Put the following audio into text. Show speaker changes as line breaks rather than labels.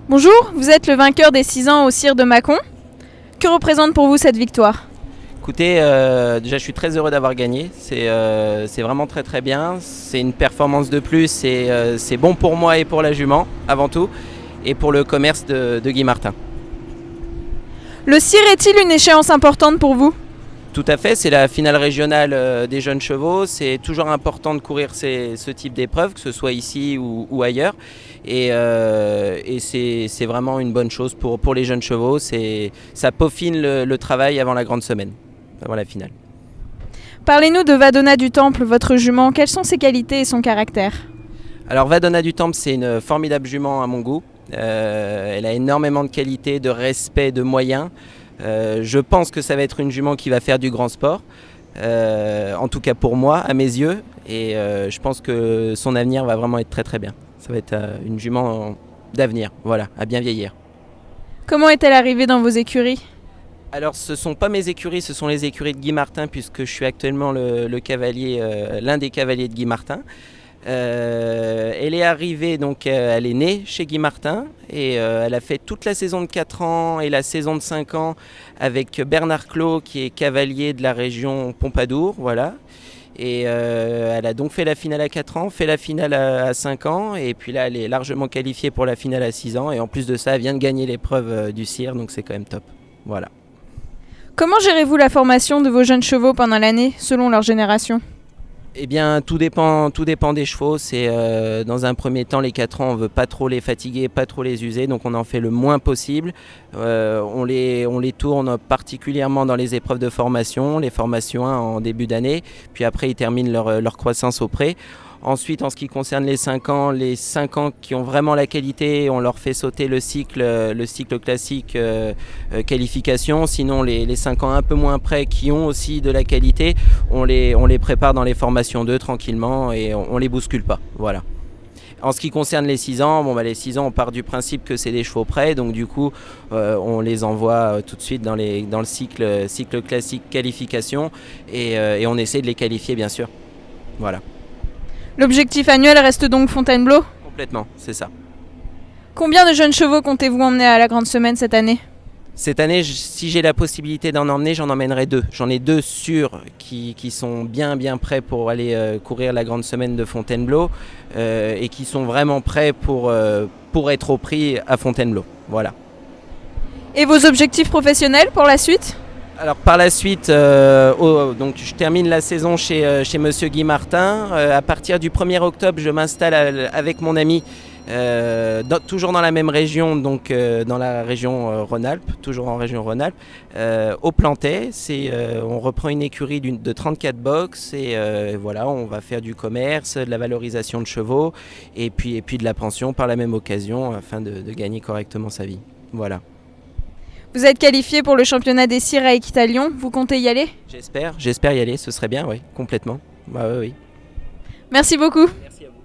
Bonjour, vous êtes le vainqueur des 6 ans au Cire de Mâcon. Que représente pour vous cette victoire ?
Écoutez, déjà je suis très heureux d'avoir gagné, c'est vraiment très très bien, c'est une performance de plus et c'est bon pour moi et pour la jument avant tout et pour le commerce de Guy Martin.
Le Cire est-il une échéance importante pour vous ?
Tout à fait, c'est la finale régionale des jeunes chevaux, c'est toujours important de courir ce type d'épreuve, que ce soit ici ou ailleurs et c'est vraiment une bonne chose pour les jeunes chevaux, ça peaufine le travail avant la grande semaine, avant la finale.
Parlez-nous de Vadonna du Temple, votre jument. Quelles sont ses qualités et son caractère ?
Alors Vadonna du Temple, c'est une formidable jument à mon goût. Elle a énormément de qualités, de respect, de moyens. Je pense que ça va être une jument qui va faire du grand sport, en tout cas pour moi, à mes yeux. Et je pense que son avenir va vraiment être très très bien. Ça va être une jument d'avenir, voilà, à bien vieillir.
Comment est-elle arrivée dans vos écuries ?
Alors ce ne sont pas mes écuries, ce sont les écuries de Guy Martin, puisque je suis actuellement le cavalier, l'un des cavaliers de Guy Martin. Elle est arrivée, donc elle est née chez Guy Martin et elle a fait toute la saison de 4 ans et la saison de 5 ans avec Bernard Clos qui est cavalier de la région Pompadour, voilà. Et elle a donc fait la finale à 4 ans, fait la finale à 5 ans et puis là elle est largement qualifiée pour la finale à 6 ans et en plus de ça elle vient de gagner l'épreuve du Cire, donc c'est quand même top, voilà.
Comment gérez-vous la formation de vos jeunes chevaux pendant l'année, selon leur génération ?
Eh bien, tout dépend des chevaux. C'est dans un premier temps, les 4 ans, on ne veut pas trop les fatiguer, pas trop les user, donc on en fait le moins possible. On les tourne particulièrement dans les épreuves de formation, les formations 1 en début d'année, puis après ils terminent leur croissance au pré. Ensuite, en ce qui concerne les 5 ans qui ont vraiment la qualité, on leur fait sauter le cycle classique qualification. Sinon, les 5 ans un peu moins près qui ont aussi de la qualité, on les prépare dans les formations 2 tranquillement et on les bouscule pas. Voilà. En ce qui concerne les 6 ans, les 6 ans, on part du principe que c'est des chevaux prêts, donc du coup, on les envoie tout de suite dans le cycle classique qualification et on essaie de les qualifier, bien sûr. Voilà.
L'objectif annuel reste donc Fontainebleau ?
Complètement, c'est ça.
Combien de jeunes chevaux comptez-vous emmener à la grande semaine cette année ?
Cette année, si j'ai la possibilité d'en emmener, j'en emmènerai 2. J'en ai 2 sûrs qui sont bien prêts pour aller courir la grande semaine de Fontainebleau et qui sont vraiment prêts pour être au prix à Fontainebleau. Voilà.
Et vos objectifs professionnels pour la suite ?
Alors par la suite, donc je termine la saison chez Monsieur Guy Martin. À partir du 1er octobre, je m'installe avec mon ami, toujours dans la même région, donc dans la région Rhône-Alpes, toujours en région Rhône-Alpes, au Plantet. On reprend une écurie de 34 box et voilà, on va faire du commerce, de la valorisation de chevaux et puis de la pension par la même occasion afin de gagner correctement sa vie. Voilà.
Vous êtes qualifié pour le championnat des Cires à Équitalion, vous comptez y aller ?
J'espère y aller, ce serait bien, oui, complètement. Bah, oui.
Merci beaucoup.
Merci à vous.